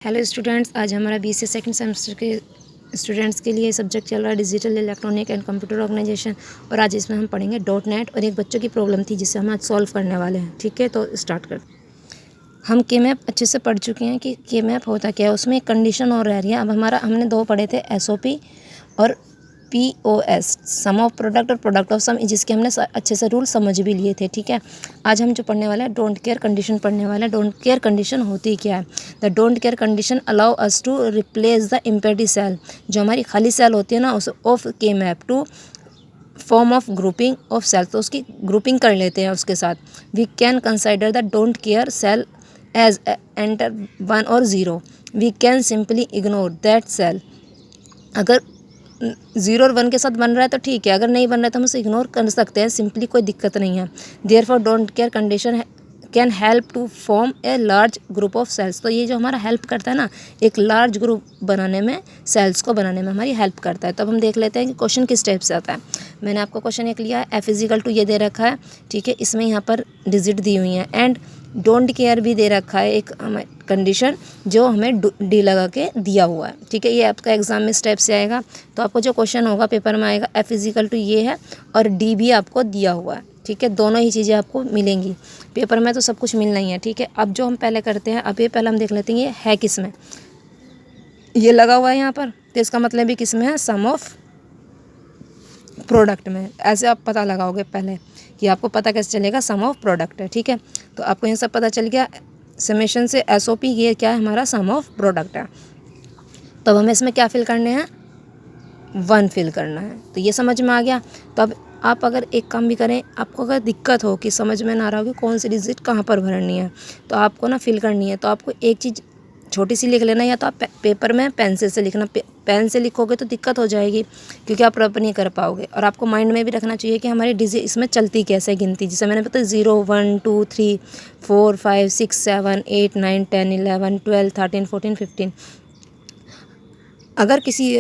Hello students, आज हमारा BCA second semester के स्टूडेंट्स के लिए सब्जेक्ट चल रहा है digital electronic and computer organisation. और आज इसमें हम पढ़ेंगे डॉट नेट और एक बच्चों की प्रॉब्लम थी जिसे हम आज सॉल्व करने वाले हैं। ठीक है, तो स्टार्ट करते हैं। हम के मैप अच्छे से पढ़ चुके हैं कि के मैप होता क्या है। उसमें एक कंडीशन और रह रही है। अब हमने दो पढ़े थे, एसओपी और POS, सम ऑफ प्रोडक्ट और प्रोडक्ट ऑफ सम, जिसके हमने अच्छे से रूल समझ भी लिए थे। ठीक है, आज हम जो पढ़ने वाले हैं डोंट केयर कंडीशन पढ़ने वाले हैं। डोंट केयर कंडीशन होती क्या है? The don't care condition allow us to replace the empty cell, जो हमारी खाली सेल होती है ना, उस ऑफ के map to form of grouping of cell, तो उसकी ग्रुपिंग कर लेते हैं उसके साथ। We can consider the don't care cell as either 1 और 0। We can simply ignore that cell. अगर 0 और 1 के साथ बन रहा है तो ठीक है, अगर नहीं बन रहा है तो हम उसे इग्नोर कर सकते हैं, सिंपली कोई दिक्कत नहीं है। Therefore don't care condition can help to form a large group of cells. तो ये जो हमारा हेल्प करता है ना, एक लार्ज ग्रुप बनाने में, सेल्स को बनाने में हमारी हेल्प करता है। तो अब हम देख लेते हैं कि क्वेश्चन किस टाइप से आता है। मैंने आपको क्वेश्चन एक लिया है, एफ इजिकल टू ये दे रखा है। ठीक है, इसमें यहाँ पर डिजिट दी हुई हैं एंड डोंट केयर भी दे रखा है, एक कंडीशन जो हमें डी लगा के दिया हुआ है। ठीक है, ये आपका एग्जाम में स्टेप से आएगा। तो आपको जो क्वेश्चन होगा पेपर में आएगा, एफ इजिकल टू ये है और डी भी आपको दिया हुआ है। ठीक है, दोनों ही चीज़ें आपको मिलेंगी पेपर में, तो सब कुछ मिलना ही है। ठीक है, अब जो हम पहले करते हैं, अब ये पहले हम देख लेते हैं ये है किस में। ये लगा हुआ है यहाँ पर, तो इसका मतलब भी किस में है? सम ऑफ प्रोडक्ट में। ऐसे आप पता लगाओगे पहले कि आपको पता कैसे चलेगा, सम ऑफ प्रोडक्ट है। ठीक है, तो आपको ये सब पता चल गया समेशन से। एसओपी ये क्या है? हमारा सम ऑफ प्रोडक्ट है। तो अब हमें इसमें क्या फिल करने हैं? 1 फिल करना है। तो ये समझ में आ गया। तो अब आप अगर एक काम भी करें, आपको अगर दिक्कत हो कि समझ में ना रहा हो कि कौन सी डिजिट कहाँ पर भरनी है, तो आपको ना फिल करनी है, तो आपको एक चीज़ छोटी सी लिख लेना, या तो आप पेपर में पेंसिल से लिखना। पेन से लिखोगे तो दिक्कत हो जाएगी क्योंकि आप रब नहीं कर पाओगे। और आपको माइंड में भी रखना चाहिए कि हमारी डिजिट इसमें चलती कैसे गिनती, जैसे मैंने बताया 0 1 2 3 4 5 6 7 8 9 10 11 12 13 14 15। अगर किसी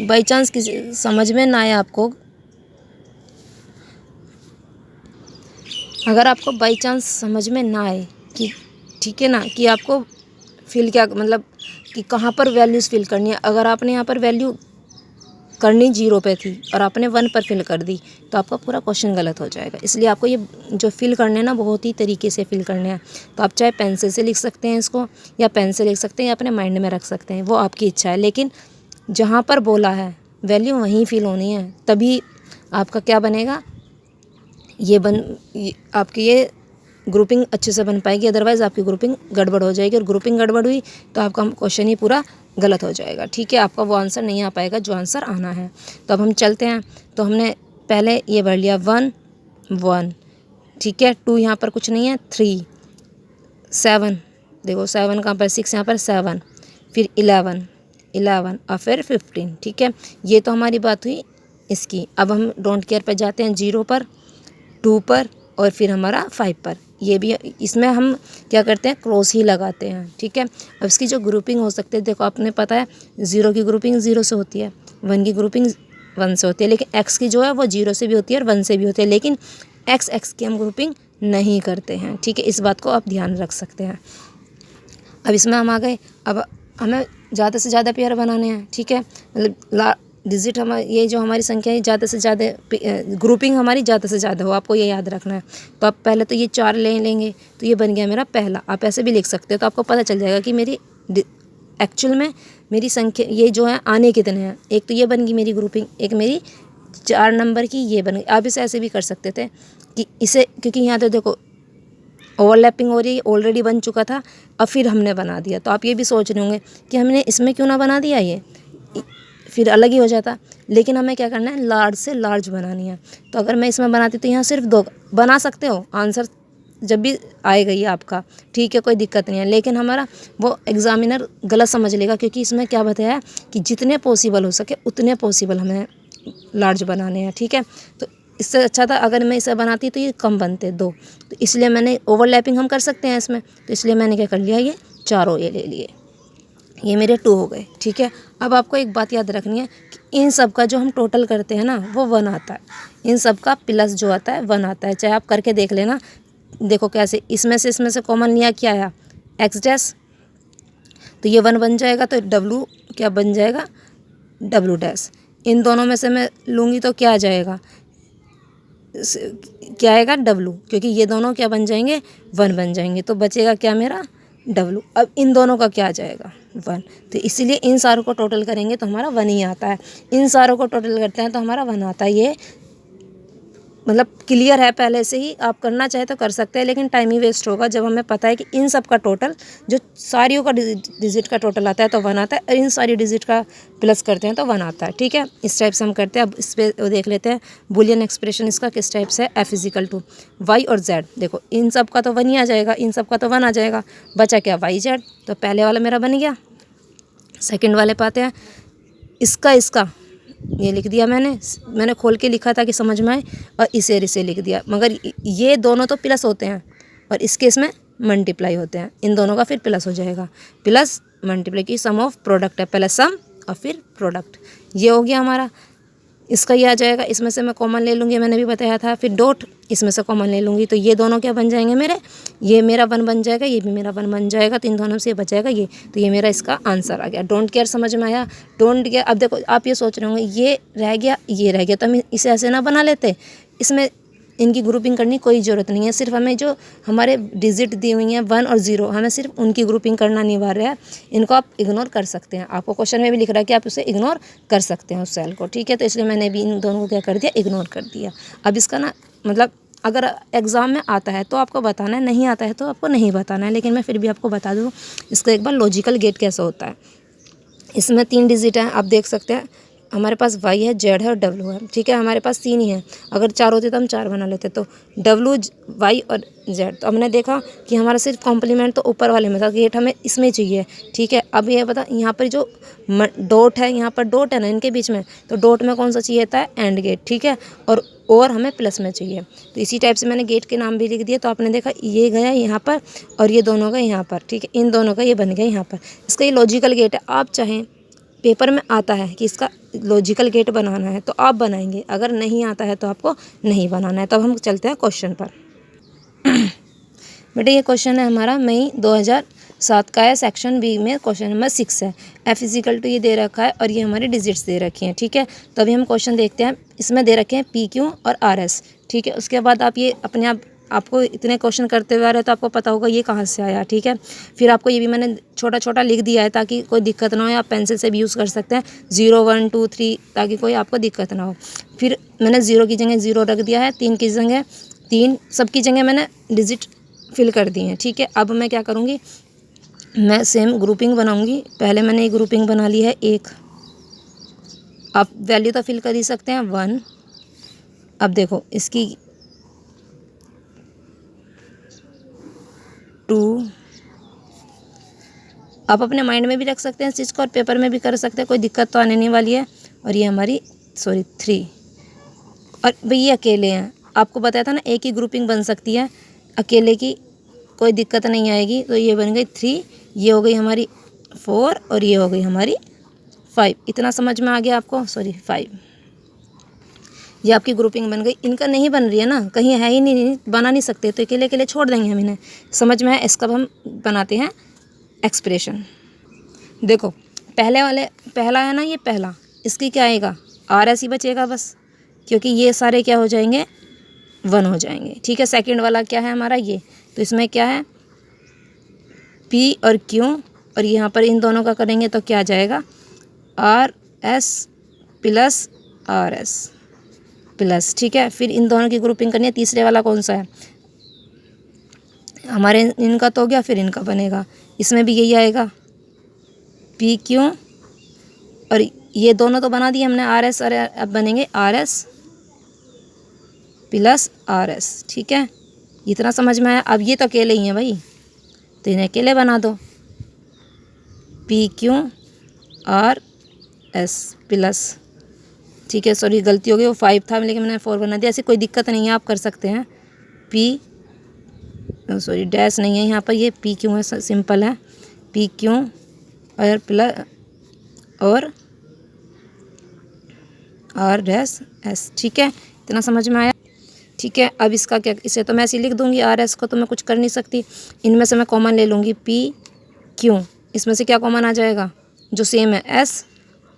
बाई चांस किसी समझ में ना आए आपको, अगर आपको बाई चांस समझ में ना आए कि ठीक है ना, कि आपको फिल क्या मतलब कि कहाँ पर वैल्यूज़ फिल करनी है। अगर आपने यहाँ पर वैल्यू करनी 0 पे थी और आपने 1 पर फिल कर दी, तो आपका पूरा क्वेश्चन गलत हो जाएगा। इसलिए आपको ये जो फिल करने हैं ना, बहुत ही तरीके से फिल करने हैं। तो आप चाहे पेंसिल से लिख सकते हैं इसको, या पेन से लिख सकते हैं, या अपने माइंड में रख सकते हैं, वो आपकी इच्छा है। लेकिन जहाँ पर बोला है वैल्यू वहीं फिल होनी है, तभी आपका क्या बनेगा, आपकी ये ग्रुपिंग अच्छे से बन पाएगी। अदरवाइज़ आपकी ग्रुपिंग गड़बड़ हो जाएगी, और ग्रुपिंग गड़बड़ हुई तो आपका क्वेश्चन ही पूरा गलत हो जाएगा। ठीक है, आपका वो आंसर नहीं आ पाएगा जो आंसर आना है। तो अब हम चलते हैं। तो हमने पहले ये भर लिया 1 1। ठीक है, 2 यहाँ पर कुछ नहीं है, 3 7, देखो 7 कहाँ पर, 6 यहाँ पर 7, फिर 11 11 और फिर 15। ठीक है, ये तो हमारी बात हुई इसकी। अब हम डोंट केयर पर जाते हैं, 0 पर, 2 पर और फिर हमारा 5 पर। ये भी इसमें हम क्या करते हैं, क्रॉस ही लगाते हैं। ठीक है, अब इसकी जो ग्रुपिंग हो सकती है, देखो आपने पता है 0 की ग्रुपिंग 0 से होती है, 1 की ग्रुपिंग 1 से होती है, लेकिन x की जो है वो 0 से भी होती है और 1 से भी होती है, लेकिन x की हम ग्रुपिंग नहीं करते हैं। ठीक है, इस बात को आप ध्यान रख सकते हैं। अब इसमें हम आ गए। अब हमें ज़्यादा से ज़्यादा पेयर बनाने हैं। ठीक है, मतलब डिजिट ये जो हमारी संख्या है, ज़्यादा से ज़्यादा ग्रुपिंग हमारी ज़्यादा से ज़्यादा हो, आपको ये याद रखना है। तो आप पहले तो ये 4 ले लेंगे, तो ये बन गया मेरा पहला। आप ऐसे भी लिख सकते हो, तो आपको पता चल जाएगा कि मेरी एक्चुअल में मेरी संख्या ये जो है आने कितने हैं। एक तो ये बन गई मेरी ग्रुपिंग, एक मेरी 4 नंबर की ये बन गई। आप इसे ऐसे भी कर सकते थे कि इसे, क्योंकि यहाँ तो देखो ओवरलैपिंग हो रही है, ऑलरेडी बन चुका था, अब फिर हमने बना दिया। तो आप ये भी सोच रहे होंगे कि हमने इसमें क्यों ना बना दिया, ये फिर अलग ही हो जाता। लेकिन हमें क्या करना है, लार्ज से लार्ज बनानी है। तो अगर मैं इसमें बनाती तो यहाँ सिर्फ 2 बना सकते हो, आंसर जब भी आएगा ये आपका, ठीक है, कोई दिक्कत नहीं है। लेकिन हमारा वो एग्जामिनर गलत समझ लेगा, क्योंकि इसमें क्या बताया है कि जितने पॉसिबल हो सके उतने पॉसिबल हमें लार्ज बनाने हैं। ठीक है, तो इससे अच्छा था अगर मैं इसे बनाती तो ये कम बनते 2। तो इसलिए मैंने ओवरलैपिंग हम कर सकते हैं इसमें, तो इसलिए मैंने क्या कर लिया, ये चारों ये ले लिए, ये मेरे 2 हो गए। ठीक है, अब आपको एक बात याद रखनी है कि इन सब का जो हम टोटल करते हैं ना, वो 1 आता है। इन सब का प्लस जो आता है 1 आता है। चाहे आप करके देख लेना, देखो कैसे। इसमें से कॉमन लिया क्या आया, x डैश, तो ये 1 बन जाएगा, तो W क्या बन जाएगा, W डैश। इन दोनों में से मैं लूँगी तो क्या आ जाएगा, क्या आएगा W, क्योंकि ये दोनों क्या बन जाएंगे, 1 बन जाएंगे। तो बचेगा क्या मेरा W। अब इन दोनों का क्या आ जाएगा, 1। तो इसीलिए इन सारों को टोटल करेंगे तो हमारा 1 ही आता है। इन सारों को टोटल करते हैं तो हमारा 1 आता है। ये मतलब क्लियर है पहले से ही, आप करना चाहे तो कर सकते हैं, लेकिन टाइम ही वेस्ट होगा जब हमें पता है कि इन सब का टोटल, जो सारियों का डिजिट का टोटल आता है तो 1 आता है, और इन सारी डिजिट का प्लस करते हैं तो 1 आता है। ठीक है, इस टाइप से हम करते हैं। अब इस पर देख लेते हैं बुलियन एक्सप्रेशन इसका किस टाइप से है। F = Y और Z। देखो इन सब का तो 1 ही आ जाएगा, इन सब का तो 1 आ जाएगा, बचा क्या, YZ। तो पहले वाला मेरा बन गया। सेकेंड वाले पाते हैं, इसका ये लिख दिया मैंने खोल के लिखा था कि समझ में आए, और इसे लिख दिया। मगर ये दोनों तो प्लस होते हैं और इसके इसमें मल्टीप्लाई होते हैं, इन दोनों का फिर प्लस हो जाएगा। प्लस मल्टीप्लाई की सम ऑफ प्रोडक्ट है, पहले सम और फिर प्रोडक्ट। ये हो गया हमारा। इसका ये आ जाएगा, इसमें से मैं कॉमन ले लूँगी, मैंने भी बताया था। फिर डॉट, इसमें से कॉमन ले लूँगी, तो ये दोनों क्या बन जाएंगे मेरे, ये मेरा 1 बन जाएगा, ये भी मेरा 1 बन जाएगा। तो इन दोनों से ये बचाएगा ये, तो ये मेरा इसका आंसर आ गया। डोंट केयर समझ में आया, डोंट केयर। अब देखो आप ये सोच रहे होंगे ये रह गया, ये रह गया, तो हम इसे ऐसे ना बना लेते। इसमें इनकी ग्रुपिंग करने की कोई ज़रूरत नहीं है। सिर्फ हमें जो हमारे डिजिट दी हुई हैं 1 और 0, हमें सिर्फ उनकी ग्रुपिंग करना अनिवार्य है। इनको आप इग्नोर कर सकते हैं, आपको क्वेश्चन में भी लिख रहा है कि आप उसे इग्नोर कर सकते हैं उस सेल को। ठीक है, तो इसलिए मैंने भी इन दोनों को क्या कर दिया, इग्नोर कर दिया। अब इसका ना मतलब अगर एग्ज़ाम में आता है तो आपको बताना है, नहीं आता है तो आपको नहीं बताना है, लेकिन मैं फिर भी आपको बता दूँ इसका एक बार लॉजिकल गेट कैसा होता है। इसमें 3 डिजिट हैं, आप देख सकते हैं। हमारे पास Y है, Z है और W है। ठीक है, हमारे पास 3 ही है, अगर 4 होते तो हम 4 बना लेते। तो W, Y और Z। तो हमने देखा कि हमारा सिर्फ कॉम्प्लीमेंट तो ऊपर वाले में था, गेट हमें इसमें चाहिए। ठीक है, अब ये बता, यहाँ पर जो डॉट है, यहाँ पर डॉट है ना इनके बीच में, तो डॉट में कौन सा चाहिए था, एंड गेट। ठीक है, और हमें प्लस में चाहिए। तो इसी टाइप से मैंने गेट के नाम भी लिख दिए। तो आपने देखा ये गया यहाँ पर और ये दोनों का यहाँ पर। ठीक है, इन दोनों का ये बन गया यहाँ पर। इसका ये लॉजिकल गेट है। आप चाहें, पेपर में आता है कि इसका लॉजिकल गेट बनाना है तो आप बनाएंगे, अगर नहीं आता है तो आपको नहीं बनाना है। तो अब हम चलते हैं क्वेश्चन पर। बेटा ये क्वेश्चन है हमारा मई 2007 का है, सेक्शन बी में क्वेश्चन नंबर 6 है। F = ये दे रखा है और ये हमारी डिजिट्स दे रखी हैं। ठीक है, तो अभी हम क्वेश्चन देखते हैं। इसमें दे रखे हैं PQ और RS। ठीक है, उसके बाद आप ये अपने आपको इतने क्वेश्चन करते हुए आ रहे हैं तो आपको पता होगा ये कहाँ से आया। ठीक है, फिर आपको ये भी मैंने छोटा छोटा लिख दिया है ताकि कोई दिक्कत ना हो, आप पेंसिल से भी यूज़ कर सकते हैं, 0 1 2 3, ताकि कोई आपको दिक्कत ना हो। फिर मैंने 0 की जगह 0 रख दिया है, 3 की जगह 3, सबकी जगह मैंने डिजिट फिल कर दी हैं। ठीक है, अब मैं क्या करूँगी, मैं सेम ग्रुपिंग बनाऊँगी। पहले मैंने एक ग्रुपिंग बना ली है 1, आप वैल्यू तो फिल कर ही सकते हैं 1। अब देखो इसकी 2, आप अपने माइंड में भी रख सकते हैं इस चीज़ को और पेपर में भी कर सकते हैं, कोई दिक्कत तो आने नहीं वाली है। और ये हमारी 3, और भाई ये अकेले हैं, आपको बताया था ना एक ही ग्रुपिंग बन सकती है, अकेले की कोई दिक्कत नहीं आएगी। तो ये बन गई 3, ये हो गई हमारी 4 और ये हो गई हमारी 5। इतना समझ में आ गया आपको, 5। ये आपकी ग्रुपिंग बन गई। इनका नहीं बन रही है ना, कहीं है ही नहीं, बना नहीं सकते, तो अकेले अकेले छोड़ देंगे हम इन्हें। समझ में है, इसका हम बनाते हैं एक्सप्रेशन। देखो पहला है ना, ये पहला, इसकी क्या आएगा, RS ही बचेगा बस, क्योंकि ये सारे क्या हो जाएंगे, 1 हो जाएंगे। ठीक है, सेकंड वाला क्या है हमारा ये, तो इसमें क्या है P और Q, और यहाँ पर इन दोनों का करेंगे तो क्या आ जाएगा, RS + RS प्लस। ठीक है, फिर इन दोनों की ग्रुपिंग करनी है। तीसरे वाला कौन सा है हमारे, इनका तो हो गया, फिर इनका बनेगा, इसमें भी यही आएगा PQ, और ये दोनों तो बना दिए हमने RS, और अब बनेंगे RS + RS। ठीक है, इतना समझ में आया। अब ये तो अकेले ही हैं भाई, तो इन्हें अकेले बना दो, PQ RS प्लस। ठीक है, सॉरी गलती हो गई, वो 5 था लेकिन मैंने 4 बना दिया। ऐसी कोई दिक्कत नहीं है, आप कर सकते हैं। सॉरी डैश नहीं है यहाँ पर, ये PQ है, सिंपल है, PQ और प्लस और RS। ठीक है, इतना समझ में आया। ठीक है, अब इसका क्या, इसे तो मैं ऐसे लिख दूँगी, RS को तो मैं कुछ कर नहीं सकती, इनमें से मैं कॉमन ले लूँगी PQ, इसमें से क्या कॉमन आ जाएगा, जो सेम है, S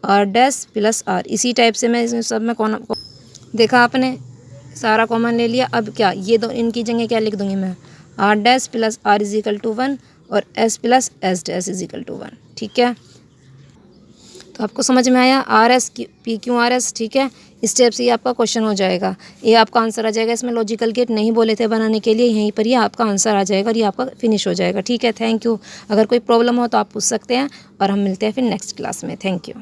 R dash plus R. इसी टाइप से मैं इसमें सब में कौन देखा आपने, सारा कॉमन ले लिया। अब क्या, ये दो इनकी जगह क्या लिख दूंगी मैं, R dash plus R is equal to 1 और S plus S dash is equal to 1। ठीक है, तो आपको समझ में आया, R S P Q R S. ठीक है, इस स्टेप से ये आपका क्वेश्चन हो जाएगा, ये आपका आंसर आ जाएगा। इसमें लॉजिकल गेट नहीं बोले थे बनाने के लिए, यहीं पर ये आपका आंसर आ जाएगा और ये आपका फिनिश हो जाएगा। ठीक है, थैंक यू। अगर कोई प्रॉब्लम हो तो आप पूछ सकते हैं और हम मिलते हैं फिर नेक्स्ट क्लास में। Thank you.